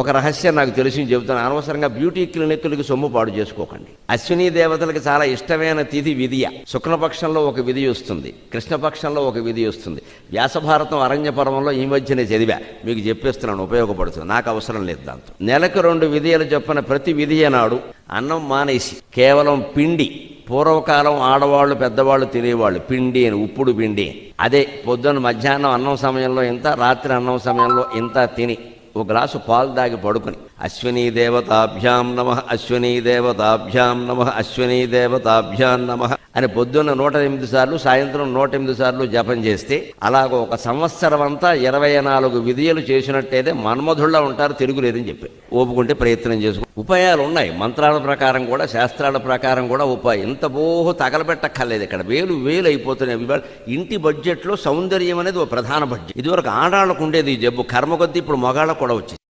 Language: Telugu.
ఒక రహస్యం నాకు తెలిసి చెబుతాను. అనవసరంగా బ్యూటీ క్లినిక్లకి సొమ్ము పాడు చేసుకోకండి. అశ్విని దేవతలకు చాలా ఇష్టమైన తిథి విధియ. శుక్లపక్షంలో ఒక విధి వస్తుంది, కృష్ణపక్షంలో ఒక విధి వస్తుంది. వ్యాసభారతం అరణ్య పర్వంలో ఈ మధ్యనే చదివా, మీకు చెప్పేస్తున్నాను, ఉపయోగపడుతుంది. నాకు అవసరం లేదు దాంతో. నెలకు 2 విధియలు చెప్పిన ప్రతి విధి నాడు అన్నం మానేసి కేవలం పిండి, పూర్వకాలం ఆడవాళ్ళు పెద్దవాళ్ళు తినేవాళ్ళు పిండి అని, ఉప్పుడు పిండి. అదే పొద్దున్న మధ్యాహ్నం అన్నం సమయంలో ఇంత, రాత్రి అన్నం సమయంలో ఇంత తిని ఒక గ్లాసు పాలు దాగి పడుకుని అశ్వినీ దేవతాభ్యాం నమః, అశ్వినీ దేవతాభ్యాం నమః, అశ్వినీ దేవతాభ్యాం నమః అని పొద్దున్న 108 సార్లు, సాయంత్రం 108 సార్లు జపం చేస్తే అలాగ ఒక సంవత్సరం అంతా 24 విధియలు చేసినట్టయితే మన్మధుళ్ళ ఉంటారు, తిరుగులేదని చెప్పి ఓపుకుంటే ప్రయత్నం చేసుకో. ఉపాయాలు ఉన్నాయి, మంత్రాల ప్రకారం కూడా, శాస్త్రాల ప్రకారం కూడా ఉపాయం. ఇంత బోహు తగలబెట్టక్కర్లేదు. ఇక్కడ వేలు అయిపోతున్నాయి. ఇంటి బడ్జెట్లో సౌందర్యం అనేది ఒక ప్రధాన బడ్జెట్. ఇదివరకు ఆడాళ్ళకు ఉండేది ఈ జబ్బు, కర్మ కొద్దీ ఇప్పుడు మగాళ్ళకు కూడా వచ్చింది.